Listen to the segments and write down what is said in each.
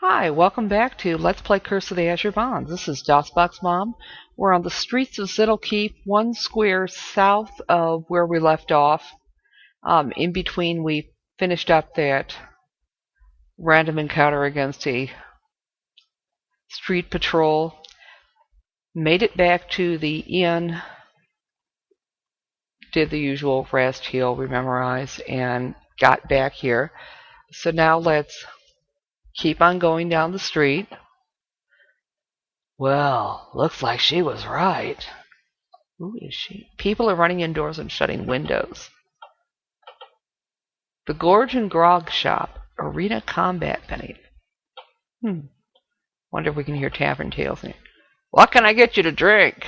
Hi, welcome back to Let's Play Curse of the Azure Bonds. This is DOSBox Mom. We're on the streets of Zhentil Keep, one square south of where we left off. In between, we finished up that random encounter against a street patrol, made it back to the inn, did the usual rest, heal, rememorize, and got back here. So now let's keep on going down the street. Well, looks like she was right. Who is she? People are running indoors and shutting windows. The Gorge and Grog Shop. Arena Combat Penny. Wonder if we can hear tavern tales in it. What can I get you to drink?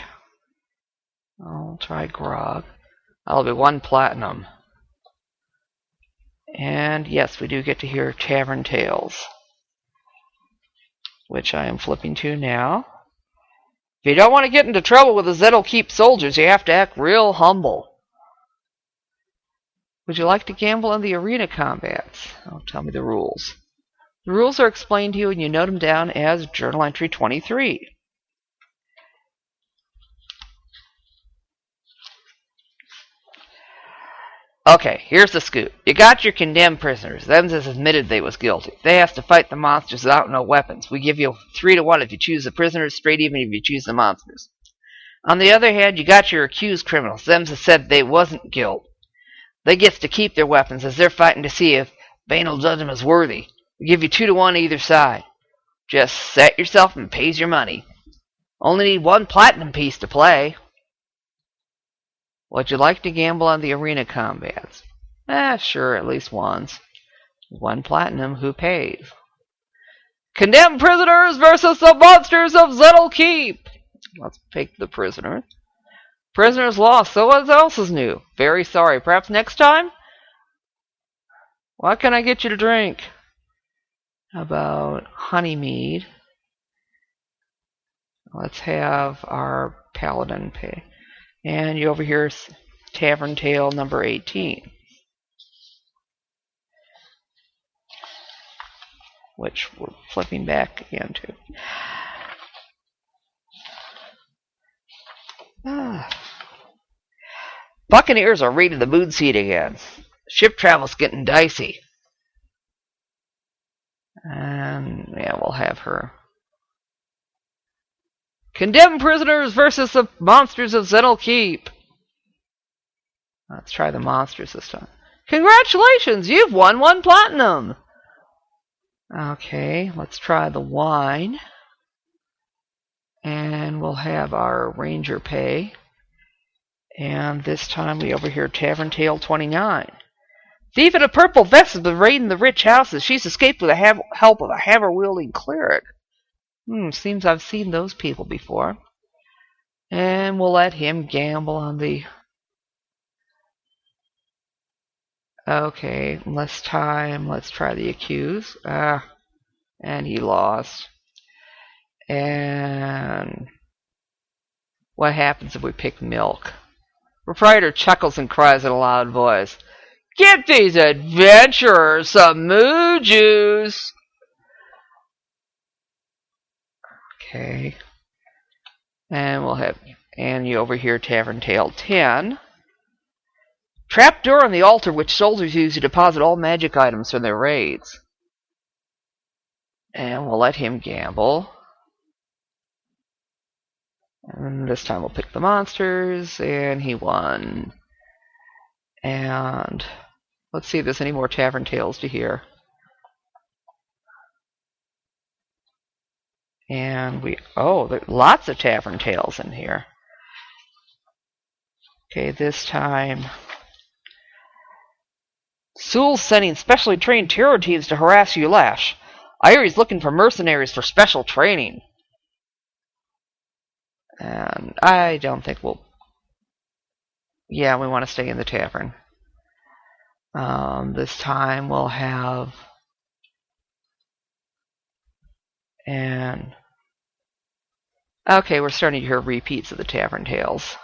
I'll try grog. That'll be 1 platinum. And yes, we do get to hear tavern tales, which I am flipping to now. If you don't want to get into trouble with the Zhentil Keep soldiers, you have to act real humble. Would you like to gamble in the arena combats? Oh, tell me the rules. The rules are explained to you and you note them down as Journal Entry 23. Okay, here's the scoop. You got your condemned prisoners. Them that's admitted they was guilty. They have to fight the monsters without no weapons. We give you 3 to 1 if you choose the prisoners, straight even if you choose the monsters. On the other hand, you got your accused criminals. Them that said they wasn't guilt. They gets to keep their weapons as they're fighting to see if Bane will judge them as worthy. We give you 2 to 1 either side. Just set yourself and pays your money. Only need 1 platinum piece to play. Would you like to gamble on the arena combats? Sure, at least once. 1 platinum, who pays? Condemned prisoners versus the monsters of Zhentil Keep! Let's pick the prisoners. Prisoners lost, so what else is new? Very sorry. Perhaps next time? What can I get you to drink? How about honey mead? Let's have our paladin pay. And you over here, Tavern Tale number 18. Which we're flipping back again to. Buccaneers are raiding the moon seat again. Ship travel's getting dicey. And yeah, we'll have her. Condemned prisoners versus the monsters of Zhentil Keep. Let's try the monsters this time. Congratulations, you've won 1 platinum. Okay, let's try the wine. And we'll have our ranger pay. And this time we overhear Tavern Tale 29. Thief in a purple vest has been raiding the rich houses. She's escaped with the help of a hammer-wielding cleric. Seems I've seen those people before. And we'll let him gamble on the... Okay, less time. Let's try the accused. And he lost. And... what happens if we pick milk? Proprietor chuckles and cries in a loud voice. Get these adventurers some moo juice! Okay. And we'll have... and you overhear Tavern Tale 10. Trapdoor on the altar which soldiers use to deposit all magic items from their raids. And we'll let him gamble. And this time we'll pick the monsters, and he won. And let's see if there's any more Tavern Tales to hear. And there are lots of Tavern Tales in here. Okay, this time... Sewell's sending specially trained terror teams to harass Ulash. Irie's looking for mercenaries for special training. And I don't think we'll... yeah, we want to stay in the tavern. This time we'll have... and... okay, we're starting to hear repeats of the Tavern Tales.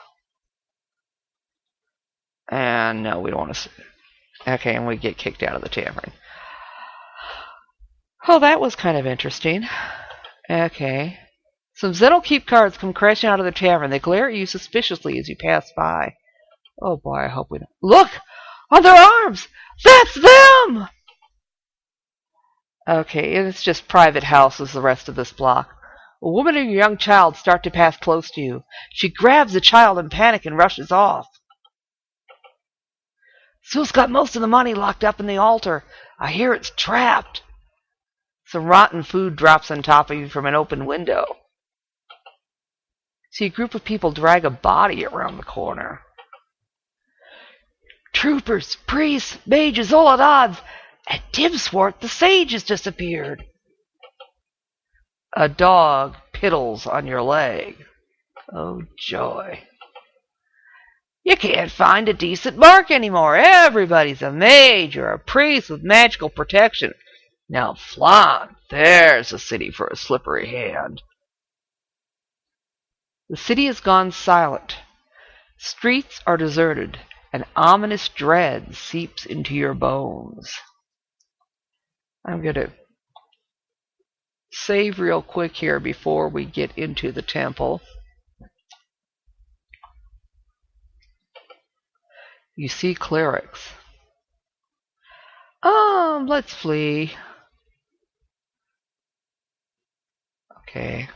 And no, we don't want to... okay, and we get kicked out of the tavern. Oh, that was kind of interesting. Okay. Some Zhentil Keep cards come crashing out of the tavern. They glare at you suspiciously as you pass by. Oh boy, I hope we don't. Look! On their arms! That's them! Okay, and it's just private houses the rest of this block. A woman and a young child start to pass close to you. She grabs the child in panic and rushes off. Sue's got most of the money locked up in the altar. I hear it's trapped. Some rotten food drops on top of you from an open window. See a group of people drag a body around the corner. Troopers, priests, mages, all at odds. And Dimswart the Sage has disappeared. A dog piddles on your leg. Oh, joy. You can't find a decent mark anymore. Everybody's a mage or a priest with magical protection. Now, Flan, there's a city for a slippery hand. The city has gone silent. Streets are deserted. An ominous dread seeps into your bones. I'm going to save real quick here before we get into the temple. You see clerics. Let's flee. Okay.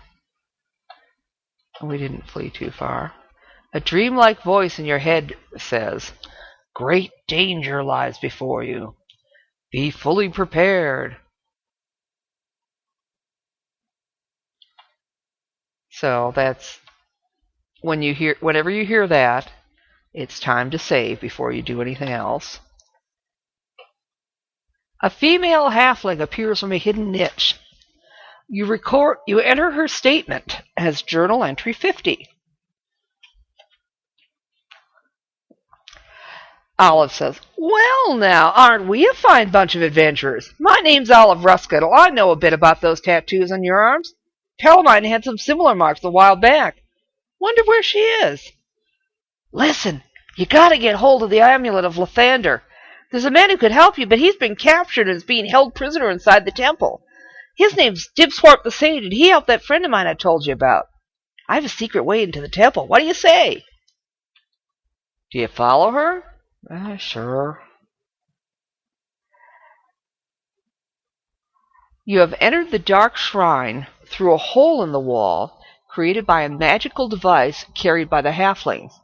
We didn't flee too far. A dreamlike voice in your head says, "Great danger lies before you. Be fully prepared." So that's whenever you hear that, it's time to save before you do anything else. A female halfling appears from a hidden niche. You enter her statement as journal entry 50. Olive says, "Well now, aren't we a fine bunch of adventurers? My name's Olive Ruskettle. I know a bit about those tattoos on your arms. Calamine had some similar marks a while back. Wonder where she is." "Listen, you gotta get hold of the amulet of Lathander. There's a man who could help you, but he's been captured and is being held prisoner inside the temple. His name's Dimswart the Sage, and he helped that friend of mine I told you about. I have a secret way into the temple. What do you say?" "Do you follow her?" Sure. You have entered the dark shrine through a hole in the wall created by a magical device carried by the halflings.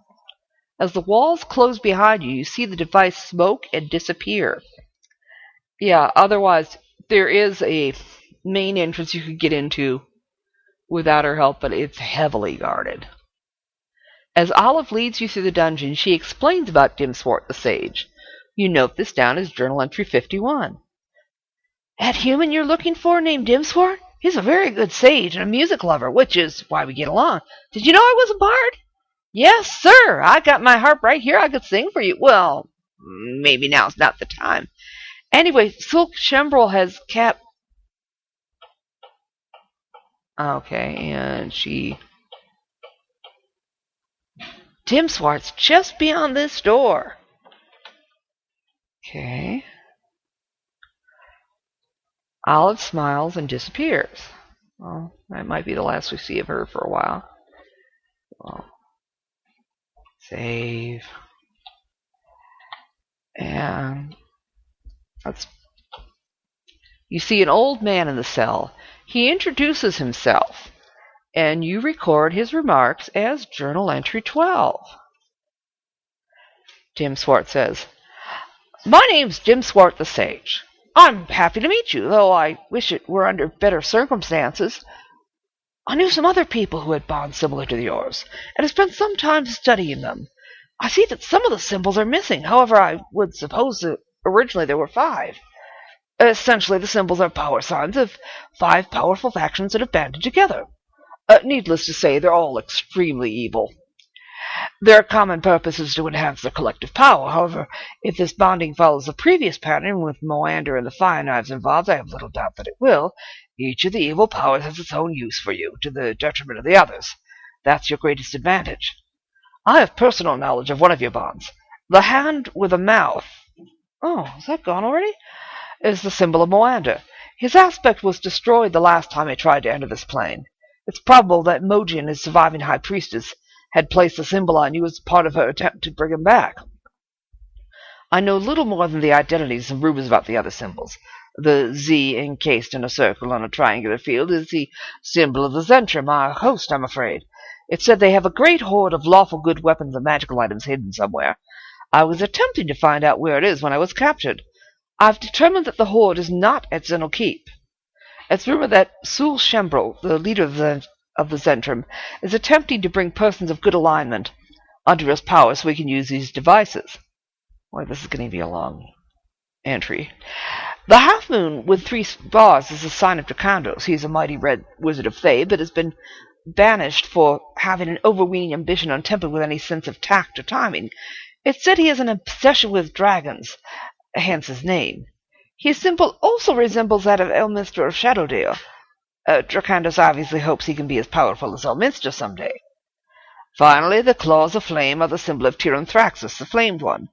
As the walls close behind you, you see the device smoke and disappear. Yeah, otherwise, there is a main entrance you could get into without her help, but it's heavily guarded. As Olive leads you through the dungeon, she explains about Dimswart the Sage. You note this down as journal entry 51. "That human you're looking for named Dimswart? He's a very good sage and a music lover, which is why we get along. Did you know I was a bard?" "Yes, sir. I got my harp right here. I could sing for you." "Well, maybe now's not the time. Anyway, Silk Shembrel has kept..." Okay, and she... "Dimswart's just beyond this door." Okay. Olive smiles and disappears. Well, that might be the last we see of her for a while. Well, save. And you see an old man in the cell. He introduces himself, and you record his remarks as journal entry 12. Dimswart says, "My name's Dimswart the Sage. I'm happy to meet you, though I wish it were under better circumstances. I knew some other people who had bonds similar to yours, and have spent some time studying them. I see that some of the symbols are missing. However, I would suppose that originally there were 5. Essentially, the symbols are power signs of 5 powerful factions that have banded together. Needless to say, they're all extremely evil. Their common purpose is to enhance their collective power. However, if this bonding follows the previous pattern with Moander and the Fire Knives involved, I have little doubt that it will. Each of the evil powers has its own use for you, to the detriment of the others. That's your greatest advantage. I have personal knowledge of one of your bonds. The hand with a mouth." Oh, is that gone already? "Is the symbol of Moander. His aspect was destroyed the last time he tried to enter this plane. It's probable that Mojin, his surviving high priestess, had placed the symbol on you as part of her attempt to bring him back. I know little more than the identities and rumors about the other symbols. The Z encased in a circle on a triangular field is the symbol of the Zentrum, our host, I'm afraid. It's said they have a great hoard of lawful good weapons and magical items hidden somewhere. I was attempting to find out where it is when I was captured. I've determined that the hoard is not at Zhentil Keep. It's rumored that Sul Shembrel, the leader of the Zentrum, is attempting to bring persons of good alignment under his power so we can use these devices. Boy, this is going to be a long entry. The half-moon with 3 bars is a sign of Dracandos. He is a mighty red wizard of Thay, but has been banished for having an overweening ambition untempered with any sense of tact or timing. It's said he has an obsession with dragons, hence his name. His symbol also resembles that of Elminster of Shadowdale. Dracandos obviously hopes he can be as powerful as Elminster someday. Finally, the claws of flame are the symbol of Tyranthraxus, the Flamed One.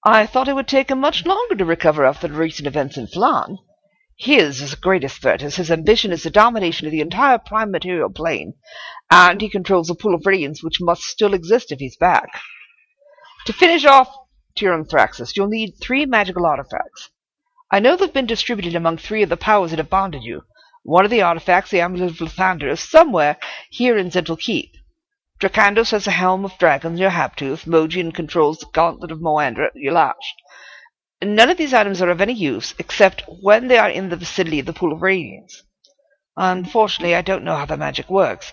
I thought it would take him much longer to recover after the recent events in Flan. His is the greatest threat, as his ambition is the domination of the entire prime material plane, and he controls the pool of radiance which must still exist if he's back. To finish off Tyranthraxus, you'll need 3 magical artifacts. I know they've been distributed among 3 of the powers that have bonded you. One of the artifacts, the Amulet of Lathander, is somewhere here in Zhentil Keep. Dracandos has the Helm of Dragons, your Haptooth. Mojin controls the Gauntlet of Moandra, your Lash. None of these items are of any use, except when they are in the vicinity of the Pool of Radiance. Unfortunately, I don't know how the magic works.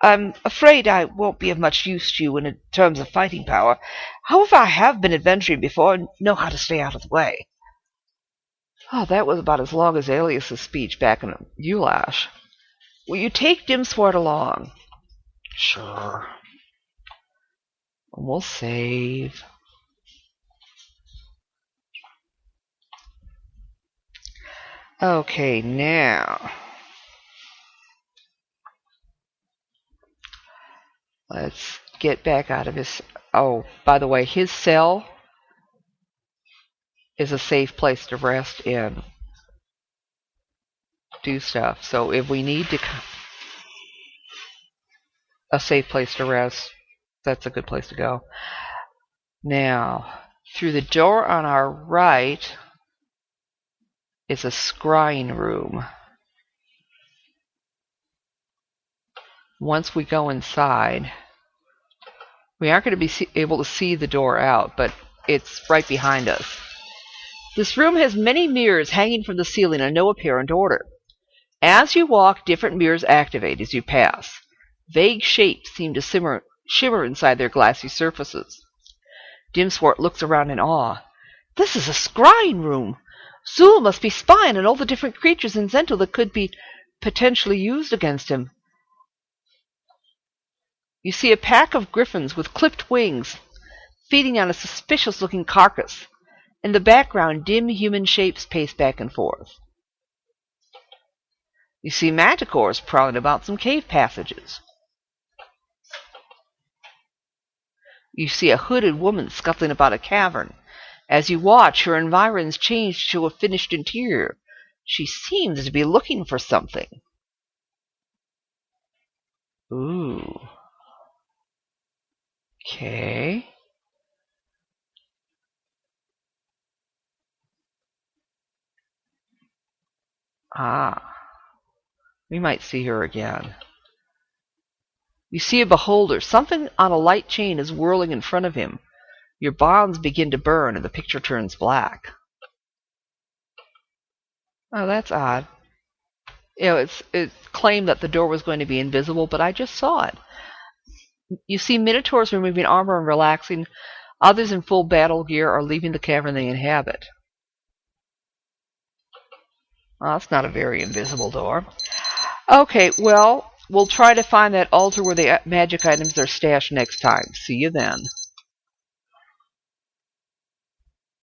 I'm afraid I won't be of much use to you in terms of fighting power. However, I have been adventuring before and know how to stay out of the way. Oh, that was about as long as Alias's speech back in Ulash. Will you take Dimswart along? Sure. We'll save. Okay, now let's get back out of his... Oh, by the way, his cell is a safe place to rest and do stuff. So if we need to... a safe place to rest, that's a good place to go. Now, through the door on our right is a scrying room. Once we go inside, we aren't going to be able to see the door out, but it's right behind us. This room has many mirrors hanging from the ceiling in no apparent order. As you walk, different mirrors activate as you pass. Vague shapes seem to shimmer inside their glassy surfaces. Dimswart looks around in awe. This is a scrying room! Zul must be spying on all the different creatures in Zhentil that could be potentially used against him. You see a pack of griffins with clipped wings feeding on a suspicious-looking carcass. In the background, dim human shapes pace back and forth. You see manticores prowling about some cave passages. You see a hooded woman scuttling about a cavern. As you watch, her environs change to a finished interior. She seems to be looking for something. Ooh. Okay. Ah. We might see her again. You see a beholder. Something on a light chain is whirling in front of him. Your bonds begin to burn and the picture turns black. Oh, that's odd. You know, it's claimed that the door was going to be invisible, but I just saw it. You see minotaurs removing armor and relaxing. Others in full battle gear are leaving the cavern they inhabit. Oh, that's not a very invisible door. Okay, well, we'll try to find that altar where the magic items are stashed next time. See you then.